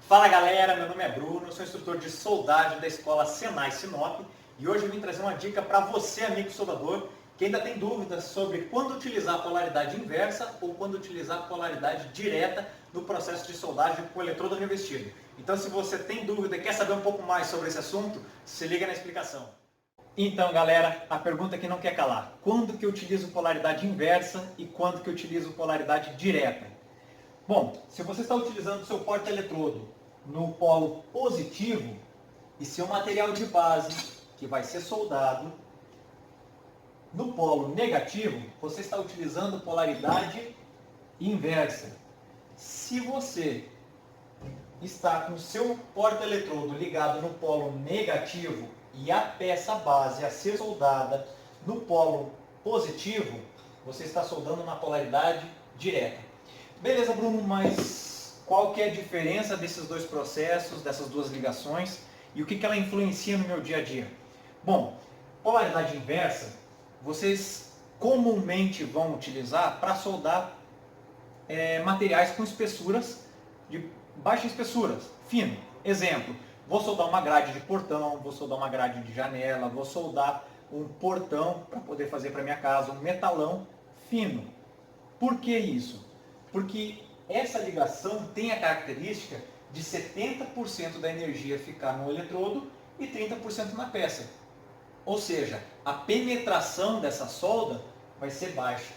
Fala galera, meu nome é Bruno, sou instrutor de soldagem da escola Senai Sinop e hoje eu vim trazer uma dica para você, amigo soldador, que ainda tem dúvidas sobre quando utilizar a polaridade inversa ou quando utilizar a polaridade direta no processo de soldagem com o eletrodo revestido. Então, se você tem dúvida e quer saber um pouco mais sobre esse assunto, se liga na explicação. Então, galera, a pergunta que não quer calar: quando que eu utilizo polaridade inversa e quando que eu utilizo polaridade direta? Bom, se você está utilizando o seu porta-eletrodo no polo positivo e seu material de base, que vai ser soldado, no polo negativo, você está utilizando polaridade inversa. Se você está com o seu porta-eletrodo ligado no polo negativo e a peça base a ser soldada no polo positivo, você está soldando na polaridade direta. Beleza, Bruno, mas qual que é a diferença desses dois processos, dessas duas ligações e o que ela influencia no meu dia a dia? Bom, polaridade inversa, vocês comumente vão utilizar para soldar materiais com espessuras de baixa espessura, fino. Exemplo, vou soldar uma grade de portão, vou soldar uma grade de janela, vou soldar um portão para poder fazer para minha casa, um metalão fino. Por que isso? Porque essa ligação tem a característica de 70% da energia ficar no eletrodo e 30% na peça. Ou seja, a penetração dessa solda vai ser baixa.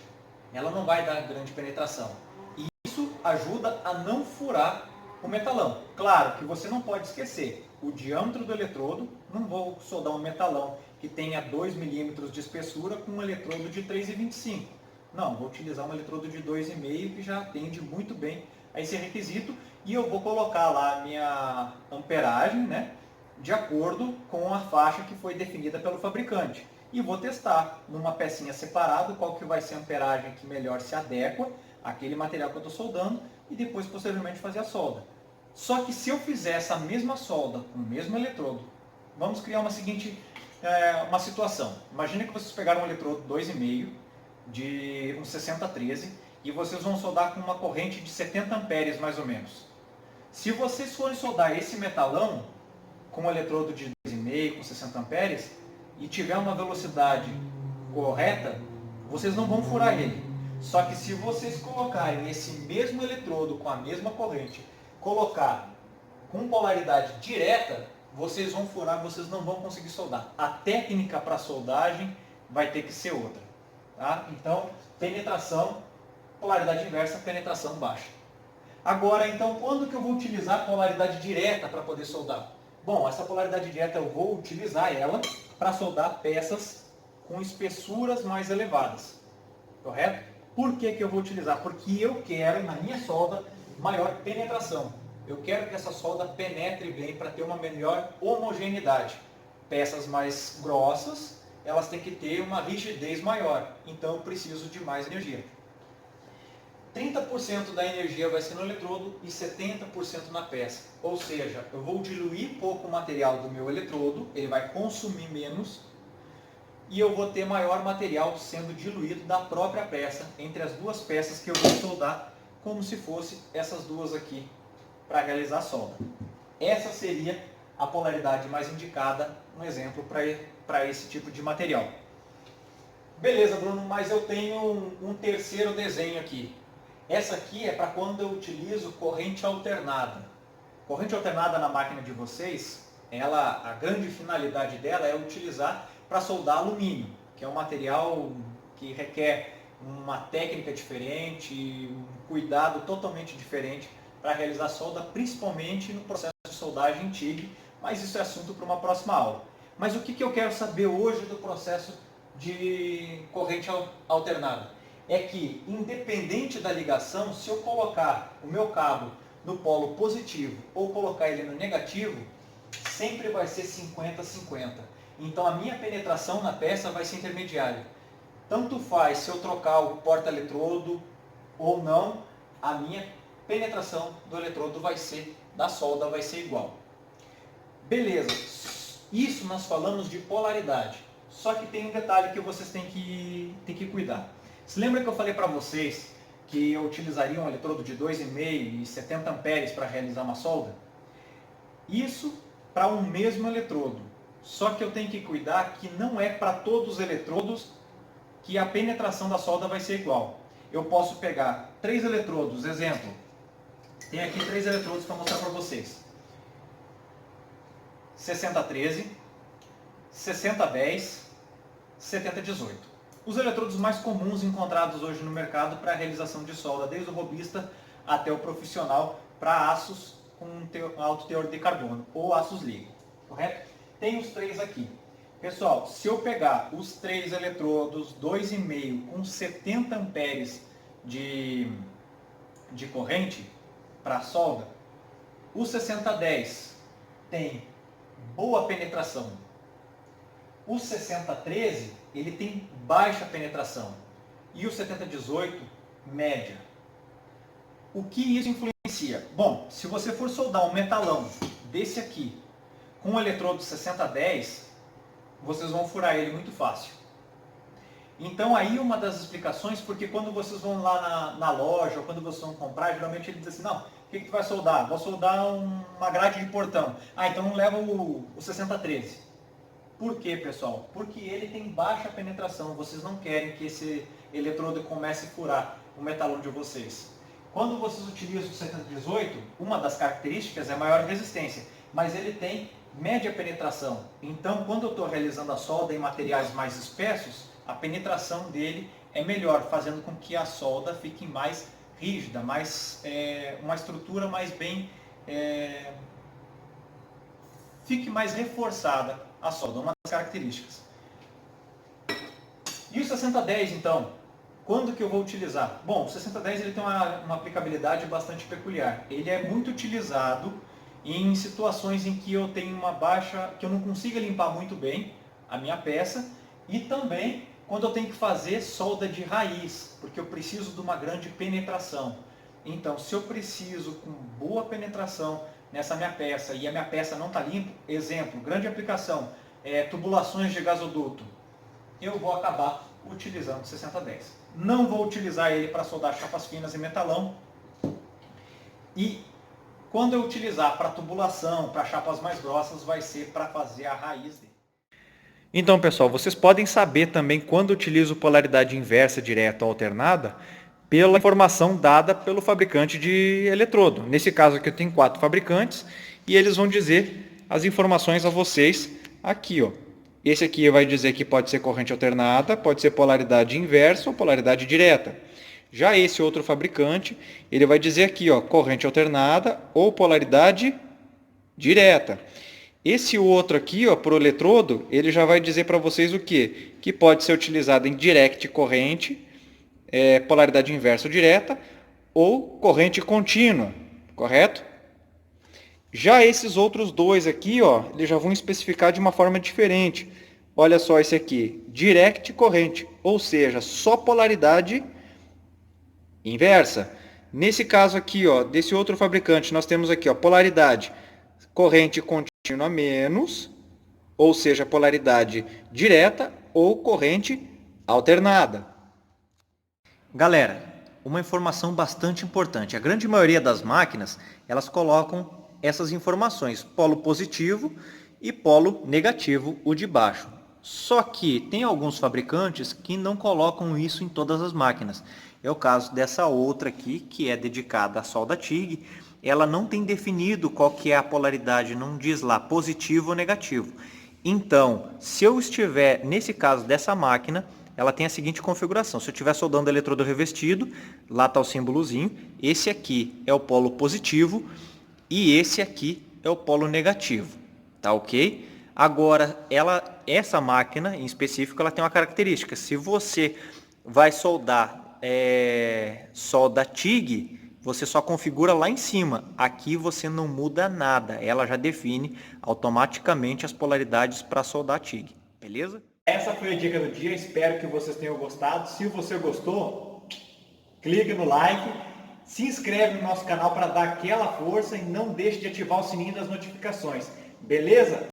Ela não vai dar grande penetração. E isso ajuda a não furar o metalão. Claro que você não pode esquecer o diâmetro do eletrodo. Não vou soldar um metalão que tenha 2 milímetros de espessura com um eletrodo de 3,25. Não, vou utilizar um eletrodo de 2,5 que já atende muito bem a esse requisito e eu vou colocar lá a minha amperagem, né, de acordo com a faixa que foi definida pelo fabricante. E vou testar numa pecinha separada qual que vai ser a amperagem que melhor se adequa àquele material que eu estou soldando e depois posteriormente fazer a solda. Só que se eu fizer essa mesma solda com o mesmo eletrodo, vamos criar uma situação. Imagina que vocês pegaram um eletrodo 2,5 de um 6013 e vocês vão soldar com uma corrente de 70 amperes mais ou menos. Se vocês forem soldar esse metalão com um eletrodo de 2,5 com 60 amperes e tiver uma velocidade correta, vocês não vão furar ele. Só que se vocês colocarem esse mesmo eletrodo com a mesma corrente, colocar com polaridade direta, vocês vão furar, vocês não vão conseguir soldar. A técnica para soldagem vai ter que ser outra. Tá? Então, penetração, polaridade inversa, penetração baixa. Agora, então, quando que eu vou utilizar a polaridade direta para poder soldar? Bom, essa polaridade direta eu vou utilizar ela para soldar peças com espessuras mais elevadas. Correto? Por que eu vou utilizar? Porque eu quero, na minha solda, maior penetração. Eu quero que essa solda penetre bem para ter uma melhor homogeneidade. Peças mais grossas, elas têm que ter uma rigidez maior, então eu preciso de mais energia. 30% da energia vai ser no eletrodo e 70% na peça. Ou seja, eu vou diluir pouco o material do meu eletrodo, ele vai consumir menos, e eu vou ter maior material sendo diluído da própria peça, entre as duas peças que eu vou soldar, como se fosse essas duas aqui, para realizar a solda. Essa seria a polaridade mais indicada, um exemplo para esse tipo de material. Beleza, Bruno, mas eu tenho um terceiro desenho aqui. Essa aqui é para quando eu utilizo corrente alternada. Corrente alternada na máquina de vocês, a grande finalidade dela é utilizar para soldar alumínio, que é um material que requer uma técnica diferente, um cuidado totalmente diferente para realizar a solda, principalmente no processo de soldagem TIG, mas isso é assunto para uma próxima aula. Mas o que eu quero saber hoje do processo de corrente alternada? É que, independente da ligação, se eu colocar o meu cabo no polo positivo ou colocar ele no negativo, sempre vai ser 50-50. Então a minha penetração na peça vai ser intermediária. Tanto faz se eu trocar o porta-eletrodo ou não, a minha penetração do eletrodo da solda vai ser igual. Beleza, isso nós falamos de polaridade. Só que tem um detalhe que vocês têm que cuidar. Se lembra que eu falei para vocês que eu utilizaria um eletrodo de 2,5 e 70 amperes para realizar uma solda? Isso para um mesmo eletrodo. Só que eu tenho que cuidar que não é para todos os eletrodos que a penetração da solda vai ser igual. Eu posso pegar 3 eletrodos, exemplo. Tem aqui 3 eletrodos para mostrar para vocês. 6013, 6010, 7018. Os eletrodos mais comuns encontrados hoje no mercado para a realização de solda, desde o robista até o profissional, para aços com alto teor de carbono, ou aços LIGO, correto? Tem os 3 aqui. Pessoal, se eu pegar os 3 eletrodos 2,5 com 70 amperes de corrente para solda, o 6010 tem boa penetração. O 6013 ele tem baixa penetração e o 7018 média. O que isso influencia? Bom, se você for soldar um metalão desse aqui com um eletrodo 6010, vocês vão furar ele muito fácil. Então aí uma das explicações, porque quando vocês vão lá na loja ou quando vocês vão comprar, geralmente ele diz assim, não, o que tu vai soldar? Vou soldar uma grade de portão. Ah, então não leva o 6013. Por quê, pessoal? Porque ele tem baixa penetração. Vocês não querem que esse eletrodo comece a furar o metalão de vocês. Quando vocês utilizam o 7018, uma das características é maior resistência, mas ele tem média penetração. Então, quando eu estou realizando a solda em materiais mais espessos, a penetração dele é melhor, fazendo com que a solda fique mais rígida, uma estrutura mais bem... fique mais reforçada a solda, uma das características. E o 6010 então, quando que eu vou utilizar? Bom, o 6010 ele tem uma aplicabilidade bastante peculiar. Ele é muito utilizado em situações em que eu tenho uma baixa, que eu não consiga limpar muito bem a minha peça, e também quando eu tenho que fazer solda de raiz, porque eu preciso de uma grande penetração. Então, se eu preciso com boa penetração nessa minha peça e a minha peça não está limpa, exemplo, grande aplicação, tubulações de gasoduto, eu vou acabar utilizando o 6010. Não vou utilizar ele para soldar chapas finas e metalão. E quando eu utilizar para tubulação, para chapas mais grossas, vai ser para fazer a raiz dele. Então, pessoal, vocês podem saber também quando utilizo polaridade inversa, direta ou alternada, pela informação dada pelo fabricante de eletrodo. Nesse caso aqui eu tenho 4 fabricantes e eles vão dizer as informações a vocês aqui, ó. Esse aqui vai dizer que pode ser corrente alternada, pode ser polaridade inversa ou polaridade direta. Já esse outro fabricante, ele vai dizer aqui, ó, corrente alternada ou polaridade direta. Esse outro aqui, ó, para o eletrodo, ele já vai dizer para vocês o quê? Que pode ser utilizado em direct corrente, polaridade inversa ou direta, ou corrente contínua, correto? Já esses outros dois aqui, ó, eles já vão especificar de uma forma diferente. Olha só esse aqui, direct corrente, ou seja, só polaridade inversa. Nesse caso aqui, ó, desse outro fabricante, nós temos aqui, ó, polaridade corrente contínua menos, ou seja, polaridade direta ou corrente alternada. Galera, uma informação bastante importante. A grande maioria das máquinas, elas colocam essas informações, polo positivo e polo negativo, o de baixo. Só que tem alguns fabricantes que não colocam isso em todas as máquinas. É o caso dessa outra aqui, que é dedicada à solda TIG. Ela não tem definido qual que é a polaridade, não diz lá positivo ou negativo. Então, se eu estiver, nesse caso dessa máquina, ela tem a seguinte configuração. Se eu estiver soldando eletrodo revestido, lá está o símbolozinho. Esse aqui é o polo positivo e esse aqui é o polo negativo. Tá ok? Agora, essa máquina em específico, ela tem uma característica. Se você vai soldar solda TIG, você só configura lá em cima. Aqui você não muda nada. Ela já define automaticamente as polaridades para soldar TIG. Beleza? Essa foi a dica do dia. Espero que vocês tenham gostado. Se você gostou, clique no like. Se inscreve no nosso canal para dar aquela força e não deixe de ativar o sininho das notificações. Beleza?